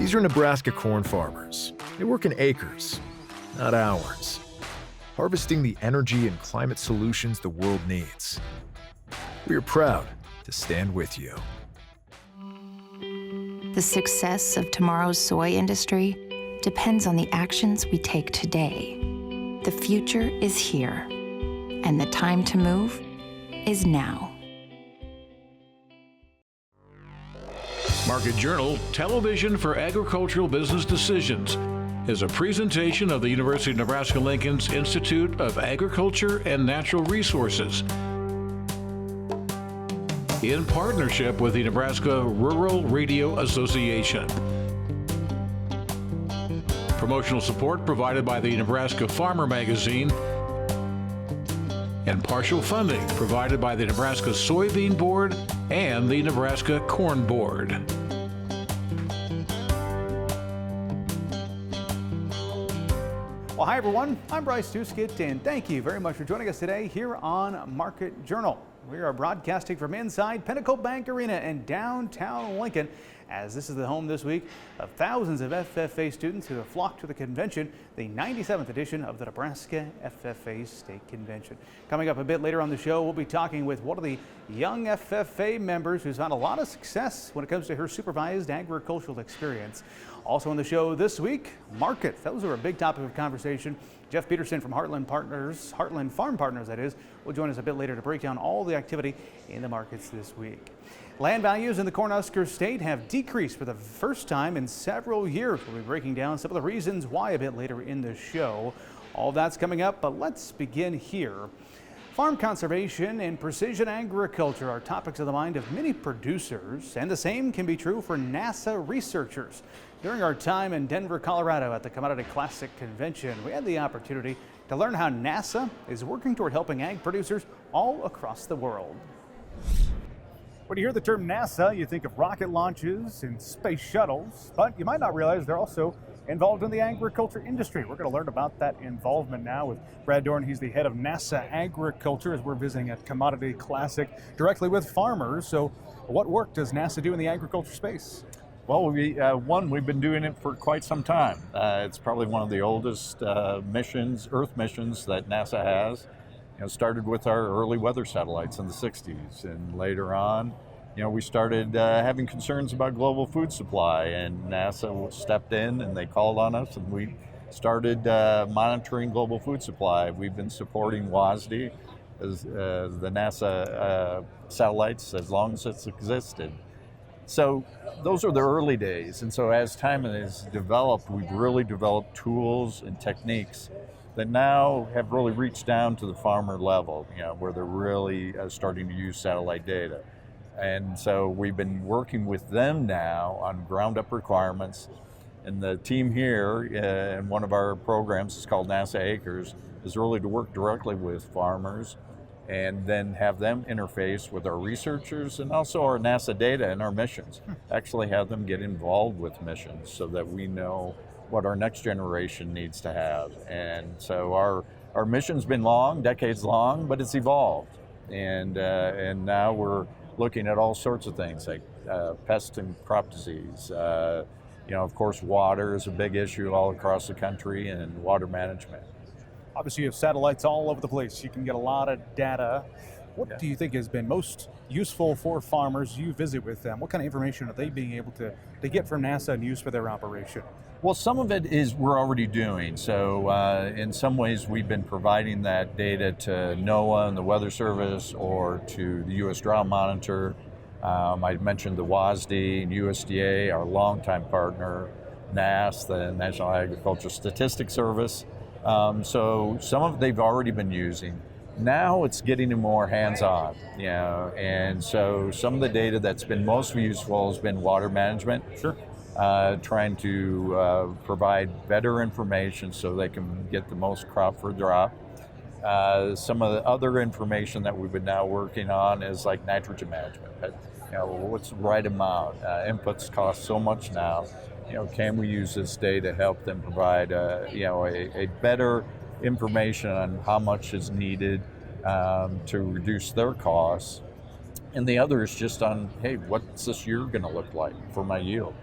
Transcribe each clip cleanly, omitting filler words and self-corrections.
These are Nebraska corn farmers. They work in acres, not hours, harvesting the energy and climate solutions the world needs. We are proud to stand with you. The success of tomorrow's soy industry depends on the actions we take today. The future is here, and the time to move is now. Market Journal, Television for Agricultural Business Decisions, is a presentation of the University of Nebraska Lincoln's Institute of Agriculture and Natural Resources, in partnership with the Nebraska Rural Radio Association. Promotional support provided by the Nebraska Farmer Magazine, and partial funding provided by the Nebraska Soybean Board and the Nebraska Corn Board. Well, hi everyone, I'm Bryce Duskett, and thank you very much for joining us today here on Market Journal. We are broadcasting from inside Pinnacle Bank Arena in downtown Lincoln, as this is the home this week of thousands of FFA students who have flocked to the convention, the 97th edition of the Nebraska FFA State Convention. Coming up a bit later on the show, we'll be talking with one of the young FFA members who's had a lot of success when it comes to her supervised agricultural experience. Also on the show this week, markets. Those are a big topic of conversation. Jeff Peterson from Heartland Farm Partners, that is, will join us a bit later to break down all the activity in the markets this week. Land values in the Cornhusker State have decreased for the first time in several years. We'll be breaking down some of the reasons why a bit later in the show. All that's coming up, but let's begin here. Farm conservation and precision agriculture are topics of the mind of many producers, and the same can be true for NASA researchers. During our time in Denver, Colorado at the Commodity Classic Convention, we had the opportunity to learn how NASA is working toward helping ag producers all across the world. When you hear the term NASA, you think of rocket launches and space shuttles, but you might not realize they're also involved in the agriculture industry. We're going to learn about that involvement now with Brad Dorn. He's the head of NASA Agriculture, as we're visiting at Commodity Classic directly with farmers. So what work does NASA do in the agriculture space? Well, we've been doing it for quite some time. It's probably one of the oldest Earth missions that NASA has. Started with our early weather satellites in the 60s, and later on, we started having concerns about global food supply, and NASA stepped in and they called on us, and we started monitoring global food supply. We've been supporting WSDA as the NASA satellites as long as it's existed. So those are the early days, and so as time has developed, we've really developed tools and techniques that now have really reached down to the farmer level, where they're really starting to use satellite data. And so we've been working with them now on ground up requirements. And the team here in one of our programs is called NASA Acres, is really to work directly with farmers and then have them interface with our researchers and also our NASA data and our missions. Actually have them get involved with missions so that we know what our next generation needs to have. And so our mission's been long, decades long, but it's evolved. And now we're looking at all sorts of things like pest and crop disease. Of course, water is a big issue all across the country, and water management. Obviously, you have satellites all over the place. You can get a lot of data. What do you think has been most useful for farmers? You visit with them. What kind of information are they being able to get from NASA and use for their operation? Well, some of it is we're already doing. So in some ways, we've been providing that data to NOAA and the Weather Service, or to the U.S. Drought Monitor. I mentioned the WSDA and USDA, our longtime partner, NASS, the National Agricultural Statistics Service. So some of it they've already been using. Now it's getting more hands-on, and so some of the data that's been most useful has been water management. Sure. Trying to provide better information so they can get the most crop for drop. Some of the other information that we've been now working on is like nitrogen management. What's the right amount? Inputs cost so much now. Can we use this data to help them provide a better information on how much is needed to reduce their costs? And the other is just on, hey, what's this year going to look like for my yield?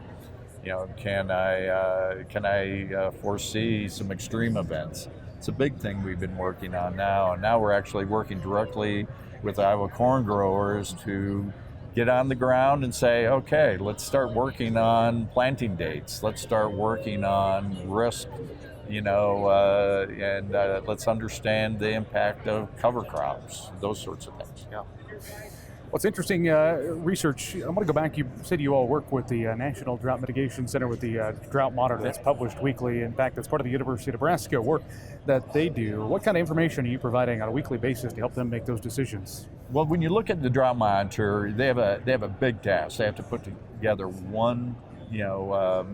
Can I foresee some extreme events? It's a big thing we've been working on now, and now we're actually working directly with Iowa corn growers to get on the ground and say, okay, let's start working on planting dates. Let's start working on risk, and let's understand the impact of cover crops, those sorts of things. Yeah. What's interesting, research, I'm going to go back, you said you all work with the National Drought Mitigation Center with the drought monitor that's published weekly. In fact, that's part of the University of Nebraska work that they do. What kind of information are you providing on a weekly basis to help them make those decisions? Well, when you look at the drought monitor, they have a big task. They have to put together one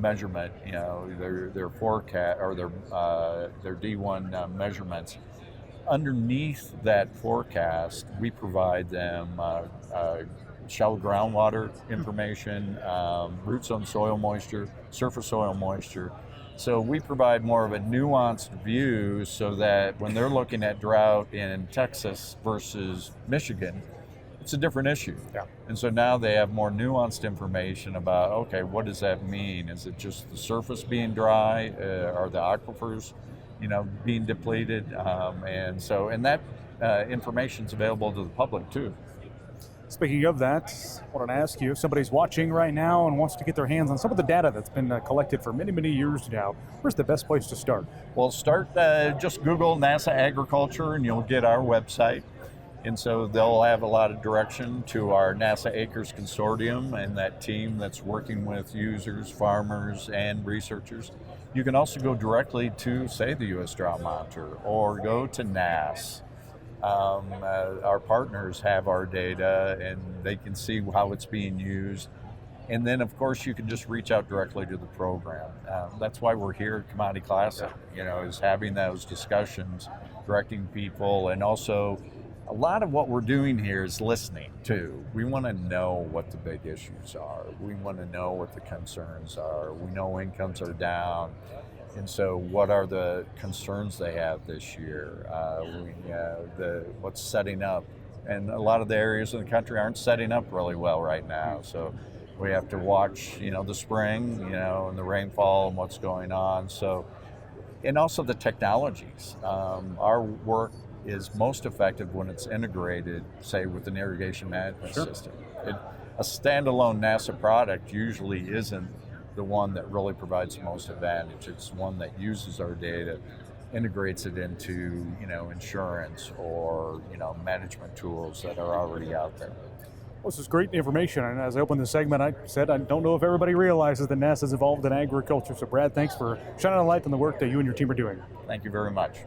measurement, their forecast or their D1 measurements. Underneath that forecast, we provide them shallow groundwater information, root zone soil moisture, surface soil moisture. So we provide more of a nuanced view so that when they're looking at drought in Texas versus Michigan, it's a different issue. Yeah. And so now they have more nuanced information about, okay, what does that mean? Is it just the surface being dry? Are the aquifers being depleted, and that information is available to the public too. Speaking of that, I wanted to ask you, if somebody's watching right now and wants to get their hands on some of the data that's been collected for many, many years now, where's the best place to start? Well, just Google NASA Agriculture and you'll get our website. And so they'll have a lot of direction to our NASA Acres Consortium and that team that's working with users, farmers, and researchers. You can also go directly to, say, the U.S. Drought Monitor or go to NASS. Our partners have our data and they can see how it's being used. And then, of course, you can just reach out directly to the program. That's why we're here at Commodity Classic, is having those discussions, directing people, and also a lot of what we're doing here is listening too. We want to know what the big issues are. We want to know what the concerns are. We know incomes are down. And so what are the concerns they have this year? What's setting up? And a lot of the areas in the country aren't setting up really well right now. So we have to watch, the spring, and the rainfall and what's going on. So, and also the technologies. Our work is most effective when it's integrated, say, with an irrigation management system. A standalone NASA product usually isn't the one that really provides the most advantage. It's one that uses our data, integrates it into, insurance or, management tools that are already out there. Well, this is great information, and as I opened the segment, I said I don't know if everybody realizes that NASA's involved in agriculture. So Brad, thanks for shining a light on the work that you and your team are doing. Thank you very much.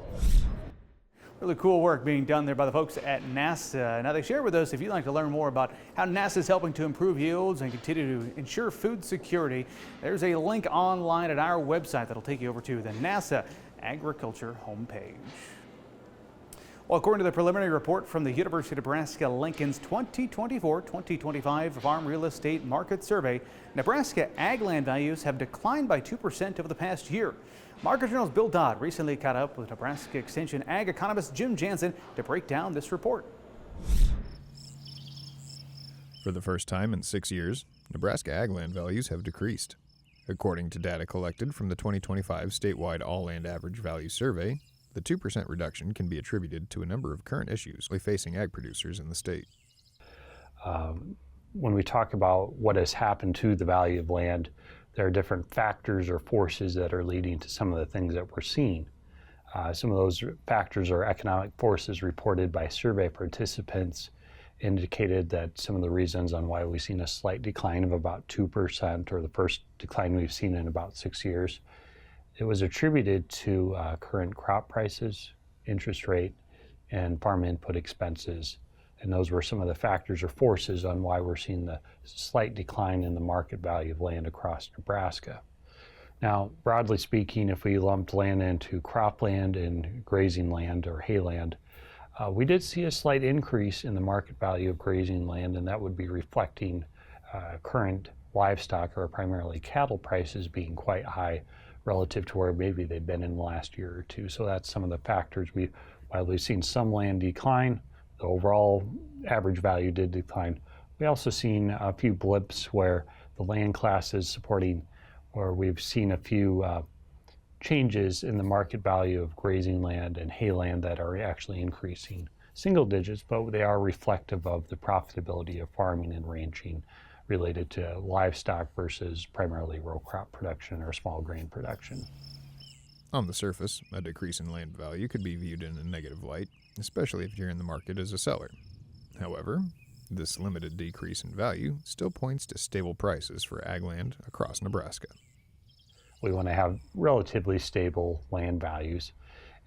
Really cool work being done there by the folks at NASA. Now they share with us, if you'd like to learn more about how NASA is helping to improve yields and continue to ensure food security, there's a link online at our website that'll take you over to the NASA Agriculture homepage. Well, according to the preliminary report from the University of Nebraska Lincoln's 2024-2025 Farm Real Estate Market Survey, Nebraska ag land values have declined by 2% over the past year. Market Journal's Bill Dodd recently caught up with Nebraska Extension ag economist Jim Jansen to break down this report. For the first time in 6 years, Nebraska ag land values have decreased. According to data collected from the 2025 statewide all land average value survey, the 2% reduction can be attributed to a number of current issues facing ag producers in the state. When we talk about what has happened to the value of land, there are different factors or forces that are leading to some of the things that we're seeing. Some of those factors or economic forces reported by survey participants indicated that some of the reasons on why we've seen a slight decline of about 2%, or the first decline we've seen in about 6 years, it was attributed to current crop prices, interest rate, and farm input expenses. And those were some of the factors or forces on why we're seeing the slight decline in the market value of land across Nebraska. Now, broadly speaking, if we lumped land into cropland and grazing land or hayland, we did see a slight increase in the market value of grazing land, and that would be reflecting current livestock or primarily cattle prices being quite high relative to where maybe they've been in the last year or two. So that's some of the factors. While we've seen some land decline, the overall average value did decline. We also seen a few blips where the land classes supporting where we've seen a few changes in the market value of grazing land and hay land that are actually increasing single digits, but they are reflective of the profitability of farming and ranching related to livestock versus primarily row crop production or small grain production. On the surface, a decrease in land value could be viewed in a negative light, especially if you're in the market as a seller. However, this limited decrease in value still points to stable prices for ag land across Nebraska. We want to have relatively stable land values.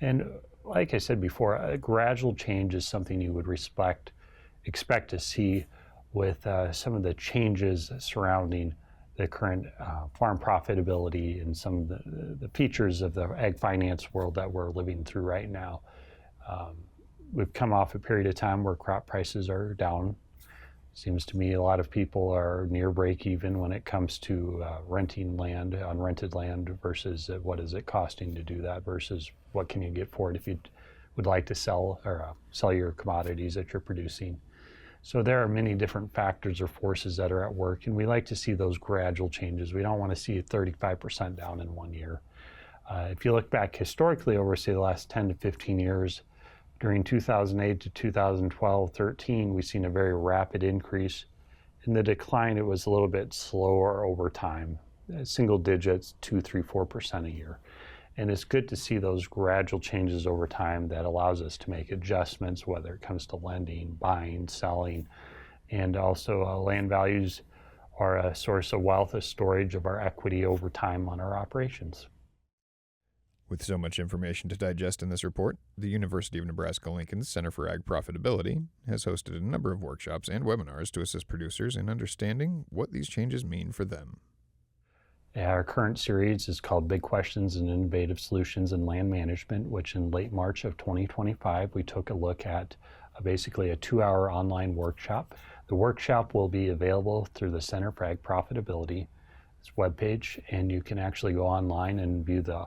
And like I said before, a gradual change is something you would expect to see with some of the changes surrounding the current farm profitability and some of the features of the ag finance world that we're living through right now. We've come off a period of time where crop prices are down. Seems to me a lot of people are near break even when it comes to renting land, unrented land, versus what is it costing to do that versus what can you get for it if you would like to sell your commodities that you're producing. So there are many different factors or forces that are at work, and we like to see those gradual changes. We don't want to see it 35% down in 1 year. If you look back historically over, say, the last 10 to 15 years, during 2008 to 2012-13, we've seen a very rapid increase. In the decline, it was a little bit slower over time, single digits, 2, 3, 4% a year. And it's good to see those gradual changes over time that allows us to make adjustments, whether it comes to lending, buying, selling, and also land values are a source of wealth, a storage of our equity over time on our operations. With so much information to digest in this report, the University of Nebraska Lincoln's Center for Ag Profitability has hosted a number of workshops and webinars to assist producers in understanding what these changes mean for them. Our current series is called Big Questions and Innovative Solutions in Land Management, which in late March of 2025, we took a look at basically a 2-hour online workshop. The workshop will be available through the Center for Ag Profitability webpage, and you can actually go online and view the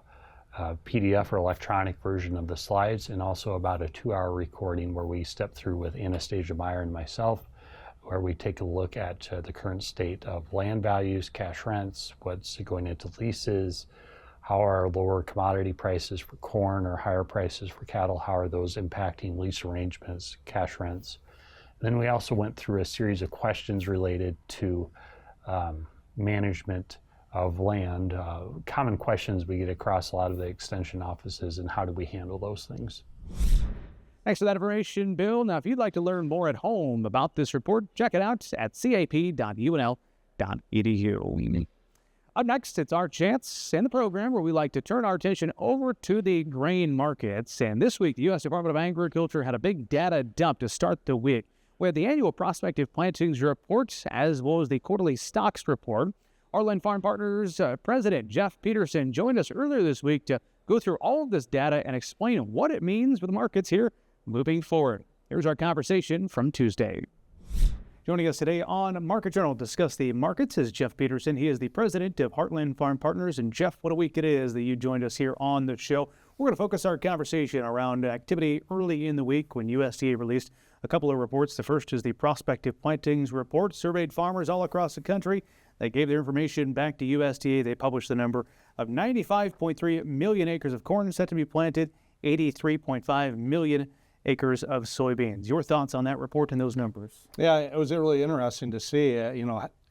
PDF or electronic version of the slides, and also about a 2-hour recording where we step through with Anastasia Meyer and myself, where we take a look at the current state of land values, cash rents, what's going into leases, how are lower commodity prices for corn or higher prices for cattle, how are those impacting lease arrangements, cash rents. And then we also went through a series of questions related to management of land, common questions we get across a lot of the extension offices, and how do we handle those things. Thanks for that information, Bill. Now, if you'd like to learn more at home about this report, check it out at cap.unl.edu. Up next, it's our chance in the program where we like to turn our attention over to the grain markets. And this week, the U.S. Department of Agriculture had a big data dump to start the week. We had the annual Prospective Plantings report, as well as the quarterly stocks report. Heartland Farm Partners President Jeff Peterson joined us earlier this week to go through all of this data and explain what it means for the markets here moving forward. Here's our conversation from Tuesday. Joining us today on Market Journal to discuss the markets is Jeff Peterson. He is the president of Heartland Farm Partners. And Jeff, what a week it is that you joined us here on the show. We're going to focus our conversation around activity early in the week when USDA released a couple of reports. The first is the Prospective Plantings report, surveyed farmers all across the country. They gave their information back to USDA. They published the number of 95.3 million acres of corn set to be planted, 83.5 million acres of soybeans. Your thoughts on that report and those numbers? Yeah, it was really interesting to see.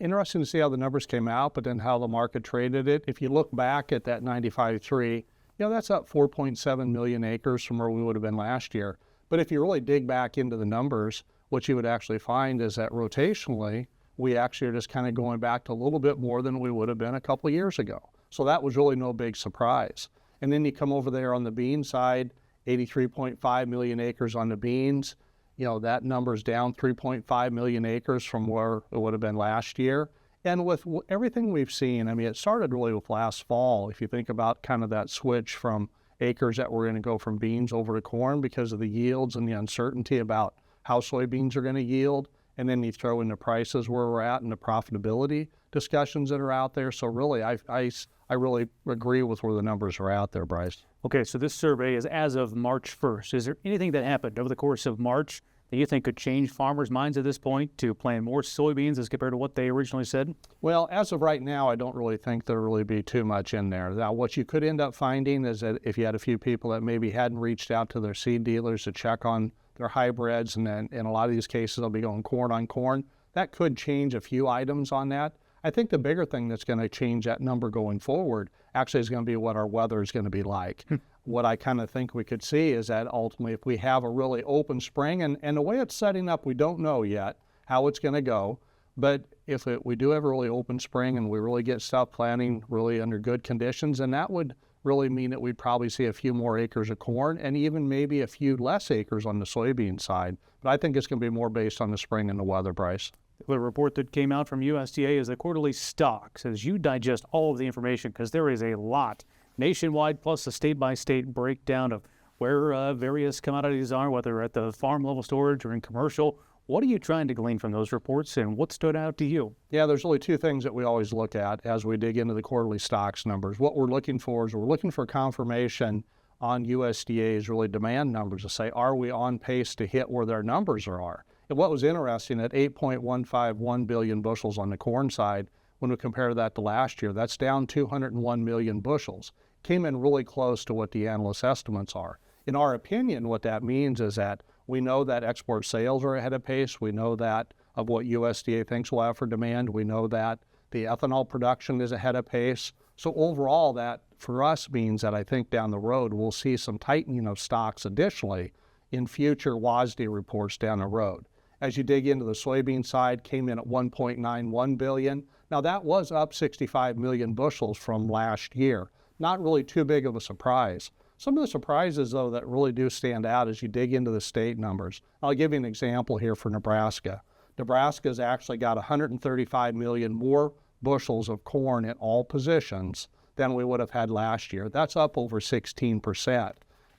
Interesting to see how the numbers came out, but then how the market traded it. If you look back at that 95.3, that's up 4.7 million acres from where we would have been last year. But if you really dig back into the numbers, what you would actually find is that rotationally, we actually are just kind of going back to a little bit more than we would have been a couple of years ago. So that was really no big surprise. And then you come over there on the bean side, 83.5 million acres on the beans. That number's down 3.5 million acres from where it would have been last year. And with everything we've seen, it started really with last fall. If you think about kind of that switch from acres that were going to go from beans over to corn because of the yields and the uncertainty about how soybeans are going to yield. And then you throw in the prices where we're at and the profitability discussions that are out there. So really, I really agree with where the numbers are out there, Bryce. Okay, so this survey is as of March 1st. Is there anything that happened over the course of March that you think could change farmers' minds at this point to plant more soybeans as compared to what they originally said? Well, as of right now, I don't really think there'll really be too much in there. Now, what you could end up finding is that if you had a few people that maybe hadn't reached out to their seed dealers to check on their hybrids, and then in a lot of these cases, they'll be going corn on corn, that could change a few items on that. I think the bigger thing that's going to change that number going forward actually is going to be what our weather is going to be like. What I kind of think we could see is that ultimately if we have a really open spring, and the way it's setting up, we don't know yet how it's going to go, but if we do have a really open spring and we really get stuff planting really under good conditions, then that would really mean that we'd probably see a few more acres of corn and even maybe a few less acres on the soybean side. But I think it's going to be more based on the spring and the weather, Bryce. The report that came out from USDA is the quarterly stocks. As you digest all of the information, because there is a lot nationwide, plus a state-by-state breakdown of where various commodities are, whether at the farm level storage or in commercial. What are you trying to glean from those reports, and what stood out to you? Yeah, there's really two things that we always look at as we dig into the quarterly stocks numbers. What we're looking for is we're looking for confirmation on USDA's really demand numbers to say, are we on pace to hit where their numbers are? And what was interesting, at 8.151 billion bushels on the corn side, when we compare that to last year, that's down 201 million bushels. Came in really close to what the analyst estimates are. In our opinion, what that means is that we know that export sales are ahead of pace. We know that of what USDA thinks we'll have for demand. We know that the ethanol production is ahead of pace. So overall, that for us means that I think down the road we'll see some tightening of stocks additionally in future WASDE reports down the road. As you dig into the soybean side, came in at 1.91 billion. Now that was up 65 million bushels from last year. Not really too big of a surprise. Some of the surprises, though, that really do stand out as you dig into the state numbers. I'll give you an example here for Nebraska. Nebraska's actually got 135 million more bushels of corn in all positions than we would have had last year. That's up over 16%.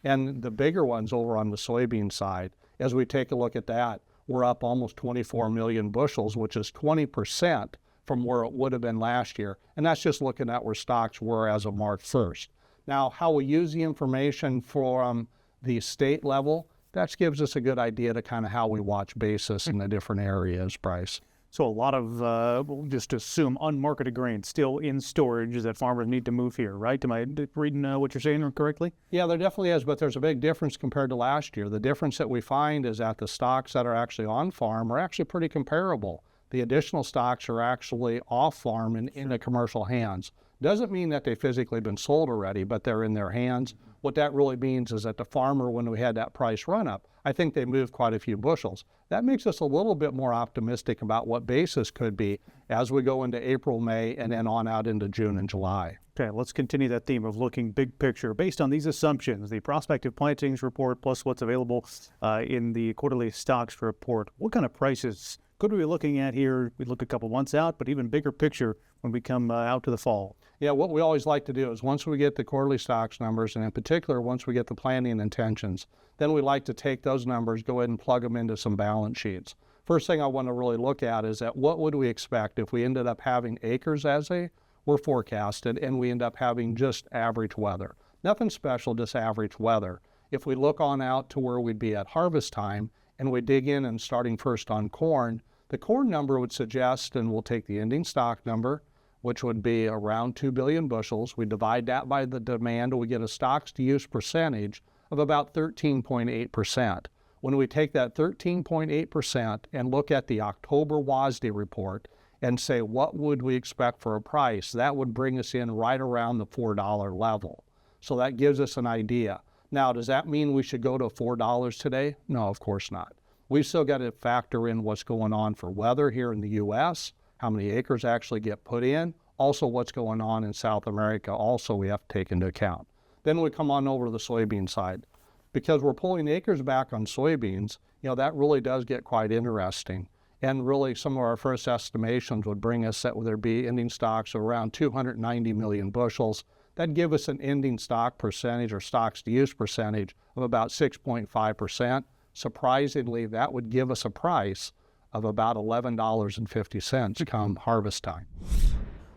And the bigger ones over on the soybean side, as we take a look at that, we're up almost 24 million bushels, which is 20% from where it would have been last year. And that's just looking at where stocks were as of March 1st. Now, how we use the information from the state level, that gives us a good idea to kind of how we watch basis in the different areas, Bryce. So a lot of, we'll just assume, unmarketed grain still in storage that farmers need to move here, right? Am I reading what you're saying correctly? Yeah, there definitely is, but there's a big difference compared to last year. The difference that we find is that the stocks that are actually on farm are actually pretty comparable. The additional stocks are actually off farm and in the commercial hands. Doesn't mean that they've physically been sold already, but they're in their hands. What that really means is that the farmer, when we had that price run up, I think they moved quite a few bushels. That makes us a little bit more optimistic about what basis could be as we go into April, May, and then on out into June and July. Okay, let's continue that theme of looking big picture. Based on these assumptions, the prospective plantings report plus what's available in the quarterly stocks report, what kind of prices could we be looking at here? We look a couple months out, but even bigger picture when we come out to the fall. Yeah, what we always like to do is once we get the quarterly stocks numbers, and in particular once we get the planting intentions, then we like to take those numbers, go ahead and plug them into some balance sheets. First thing I want to really look at is that what would we expect if we ended up having acres as they were forecasted and we end up having just average weather. Nothing special, just average weather. If we look on out to where we'd be at harvest time and we dig in and starting first on corn, the corn number would suggest, and we'll take the ending stock number, which would be around 2 billion bushels. We divide that by the demand, and we get a stocks to use percentage of about 13.8%. When we take that 13.8% and look at the October WASDE report and say what would we expect for a price, that would bring us in right around the $4 level. So that gives us an idea. Now, does that mean we should go to $4 today? No, of course not. We've still got to factor in what's going on for weather here in the U.S., how many acres actually get put in, also what's going on in South America also we have to take into account. Then we come on over to the soybean side. Because we're pulling acres back on soybeans, that really does get quite interesting. And really some of our first estimations would bring us that there be ending stocks of around 290 million bushels. That'd give us an ending stock percentage or stocks to use percentage of about 6.5%. Surprisingly, that would give us a price of about $11.50 come harvest time.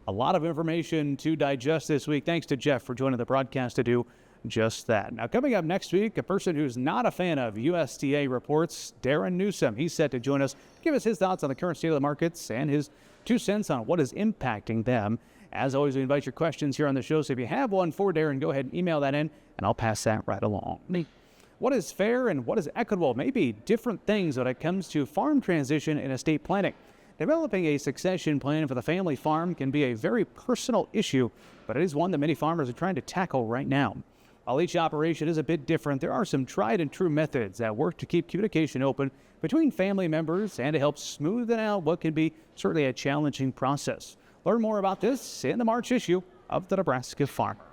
A lot of information to digest this week. Thanks to Jeff for joining the broadcast to do just that. Now, coming up next week, a person who's not a fan of USDA reports, Darren Newsom. He's set to join us, give us his thoughts on the current state of the markets and his 2 cents on what is impacting them. As always, we invite your questions here on the show, so if you have one for Darren, go ahead and email that in, and I'll pass that right along. What is fair and what is equitable may be different things when it comes to farm transition and estate planning. Developing a succession plan for the family farm can be a very personal issue, but it is one that many farmers are trying to tackle right now. While each operation is a bit different, there are some tried and true methods that work to keep communication open between family members and to help smoothen out what can be certainly a challenging process. Learn more about this in the March issue of the Nebraska Farmer.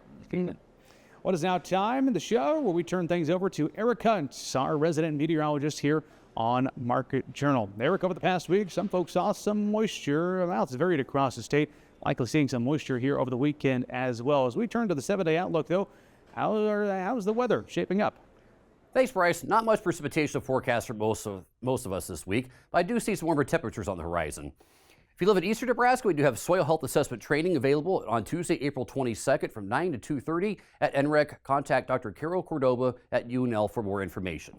What is now time in the show where we turn things over to Eric Hunt, our resident meteorologist here on Market Journal. Eric, over the past week, some folks saw some moisture. Amounts varied across the state. Likely seeing some moisture here over the weekend as well. As we turn to the 7-day outlook, though, how's the weather shaping up? Thanks, Bryce. Not much precipitation forecast for most of us this week, but I do see some warmer temperatures on the horizon. If you live in eastern Nebraska, we do have soil health assessment training available on Tuesday, April 22nd from 9 to 2:30 at NREC. Contact Dr. Carol Cordova at UNL for more information.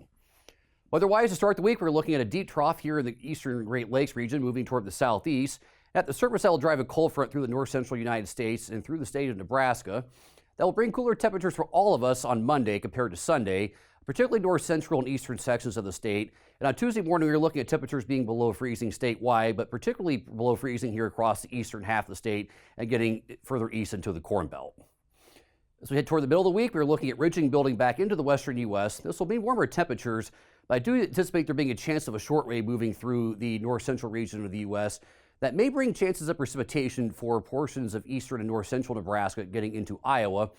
Weather-wise, to start the week, we're looking at a deep trough here in the eastern Great Lakes region, moving toward the southeast. At the surface, that will drive a cold front through the north-central United States and through the state of Nebraska. That will bring cooler temperatures for all of us on Monday compared to Sunday, particularly north-central and eastern sections of the state. And on Tuesday morning, we're looking at temperatures being below freezing statewide, but particularly below freezing here across the eastern half of the state and getting further east into the Corn Belt. As we head toward the middle of the week, we're looking at ridging building back into the western U.S. This will mean warmer temperatures, but I do anticipate there being a chance of a short wave moving through the north-central region of the U.S. that may bring chances of precipitation for portions of eastern and north-central Nebraska getting into Iowa.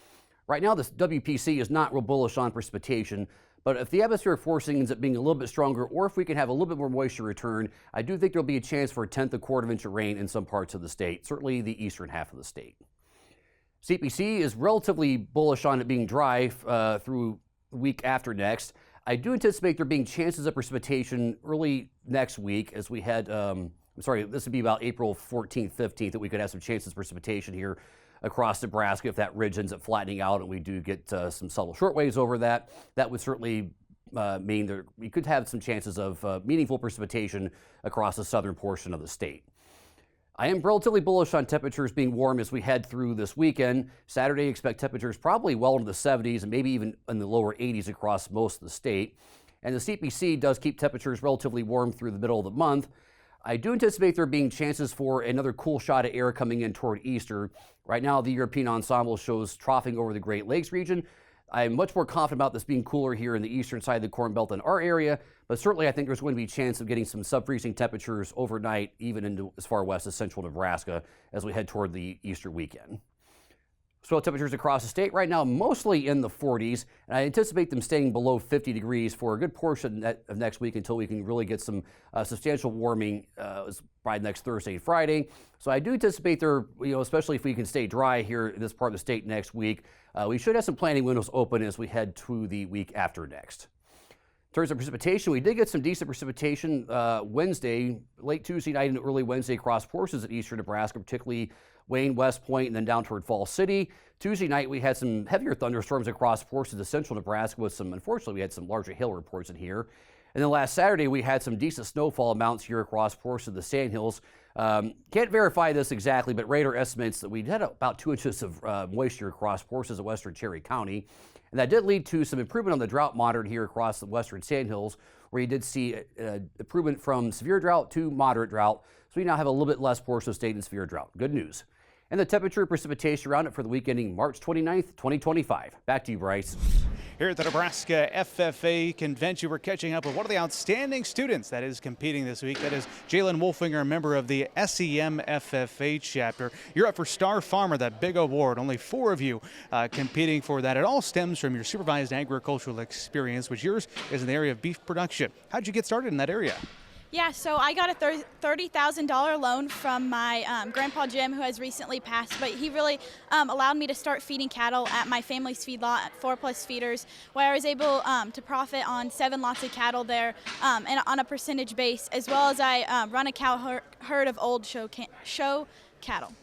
Right now, this WPC is not real bullish on precipitation, but if the atmospheric forcing ends up being a little bit stronger, or if we can have a little bit more moisture return, I do think there'll be a chance for a 1/10 to 1/4 inch of rain in some parts of the state, certainly the eastern half of the state. CPC is relatively bullish on it being dry through the week after next. I do anticipate there being chances of precipitation early next week as we head, this would be about April 14th, 15th, that we could have some chances of precipitation here across Nebraska if that ridge ends up flattening out and we do get some subtle short waves over that. That would certainly mean that we could have some chances of meaningful precipitation across the southern portion of the state. I am relatively bullish on temperatures being warm as we head through this weekend. Saturday, expect temperatures probably well into the 70s and maybe even in the lower 80s across most of the state. And the CPC does keep temperatures relatively warm through the middle of the month. I do anticipate there being chances for another cool shot of air coming in toward Easter. Right now, the European ensemble shows troughing over the Great Lakes region. I'm much more confident about this being cooler here in the eastern side of the Corn Belt in our area, but certainly I think there's going to be a chance of getting some sub-freezing temperatures overnight, even into as far west as central Nebraska as we head toward the Easter weekend. Soil temperatures across the state right now mostly in the 40s, and I anticipate them staying below 50 degrees for a good portion of next week until we can really get some substantial warming by next Thursday and Friday. So I do anticipate there, especially if we can stay dry here in this part of the state next week, we should have some planting windows open as we head to the week after next. In terms of precipitation, we did get some decent precipitation Wednesday, late Tuesday night and early Wednesday across portions of eastern Nebraska, particularly Wayne, West Point, and then down toward Falls City. Tuesday night, we had some heavier thunderstorms across portions of central Nebraska unfortunately, we had some larger hail reports in here. And then last Saturday, we had some decent snowfall amounts here across portions of the Sandhills. Can't verify this exactly, but radar estimates that we had about 2 inches of moisture across portions of western Cherry County. And that did lead to some improvement on the drought monitor here across the western Sandhills, where you did see improvement from severe drought to moderate drought. So we now have a little bit less portion of state in severe drought. Good news. And the temperature and precipitation around it for the week ending March 29th, 2025. Back to you, Bryce. Here at the Nebraska FFA Convention, we're catching up with one of the outstanding students that is competing this week. That is Jalen Wolfinger, a member of the SEM FFA chapter. You're up for Star Farmer, that big award. Only 4 of you competing for that. It all stems from your supervised agricultural experience, which yours is in the area of beef production. How'd you get started in that area? Yeah, so I got a $30,000 loan from my grandpa Jim, who has recently passed, but he really allowed me to start feeding cattle at my family's feedlot at 4+ feeders, where I was able to profit on 7 lots of cattle there and on a percentage base, as well as I run a cow herd of old show cattle.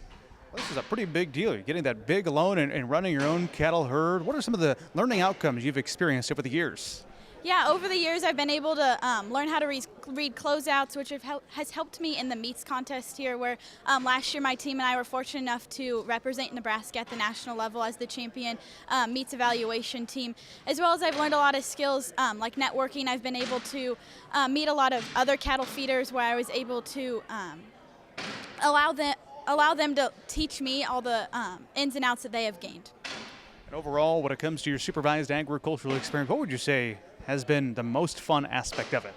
This is a pretty big deal. You're getting that big loan and running your own cattle herd. What are some of the learning outcomes you've experienced over the years? Yeah, over the years I've been able to learn how to read closeouts, which has helped me in the meets contest here, where last year my team and I were fortunate enough to represent Nebraska at the national level as the champion meets evaluation team. As well as I've learned a lot of skills like networking. I've been able to meet a lot of other cattle feeders where I was able to allow them to teach me all the ins and outs that they have gained. And overall, when it comes to your supervised agricultural experience, what would you say has been the most fun aspect of it?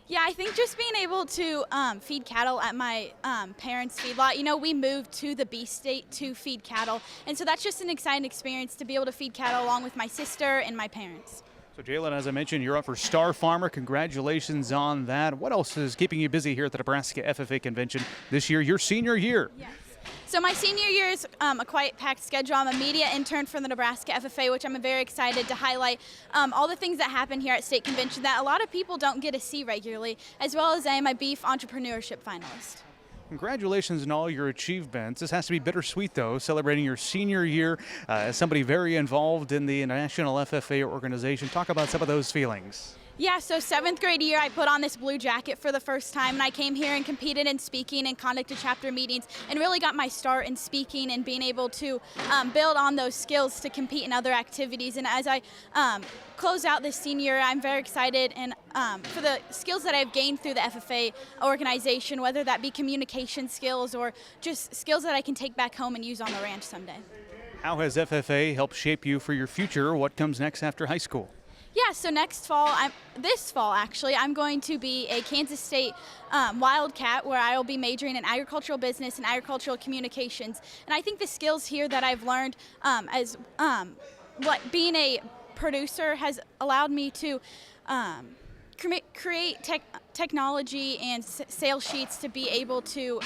Yeah, I think just being able to feed cattle at my parents' feedlot. You know, we moved to the beef state to feed cattle, and so that's just an exciting experience to be able to feed cattle along with my sister and my parents. So Jalen, as I mentioned, you're up for Star Farmer. Congratulations on that. What else is keeping you busy here at the Nebraska FFA convention this year, your senior year? Yes. So my senior year is a quite packed schedule. I'm a media intern for the Nebraska FFA, which I'm very excited to highlight all the things that happen here at state convention that a lot of people don't get to see regularly, as well as I am a beef entrepreneurship finalist. Congratulations on all your achievements. This has to be bittersweet, though, celebrating your senior year as somebody very involved in the National FFA organization. Talk about some of those feelings. Yeah, so 7th grade year, I put on this blue jacket for the first time, and I came here and competed in speaking and conducted chapter meetings and really got my start in speaking and being able to build on those skills to compete in other activities. And as I close out this senior year, I'm very excited and for the skills that I've gained through the FFA organization, whether that be communication skills or just skills that I can take back home and use on the ranch someday. How has FFA helped shape you for your future? What comes next after high school? Yeah, so this fall actually, I'm going to be a Kansas State Wildcat, where I will be majoring in agricultural business and agricultural communications. And I think the skills here that I've learned as being a producer has allowed me to create technology and sales sheets to be able to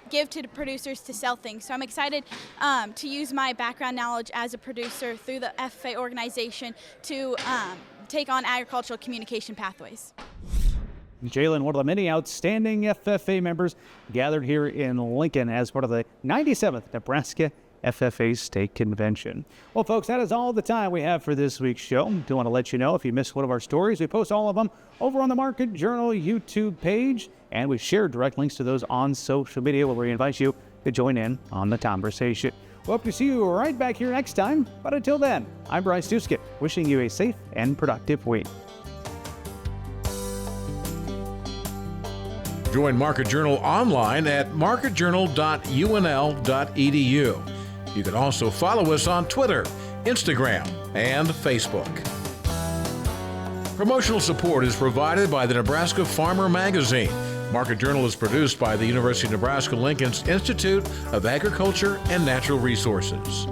give to the producers to sell things. So I'm excited to use my background knowledge as a producer through the FFA organization to take on agricultural communication pathways. Jalen, one of the many outstanding FFA members gathered here in Lincoln as part of the 97th Nebraska FFA State Convention. Well, folks, that is all the time we have for this week's show. Do want to let you know if you missed one of our stories, we post all of them over on the Market Journal YouTube page, and we share direct links to those on social media where we invite you to join in on the conversation. We hope to see you right back here next time, but until then, I'm Bryce Duskett, wishing you a safe and productive week. Join Market Journal online at marketjournal.unl.edu. You can also follow us on Twitter, Instagram, and Facebook. Promotional support is provided by the Nebraska Farmer Magazine. Market Journal is produced by the University of Nebraska Lincoln's Institute of Agriculture and Natural Resources.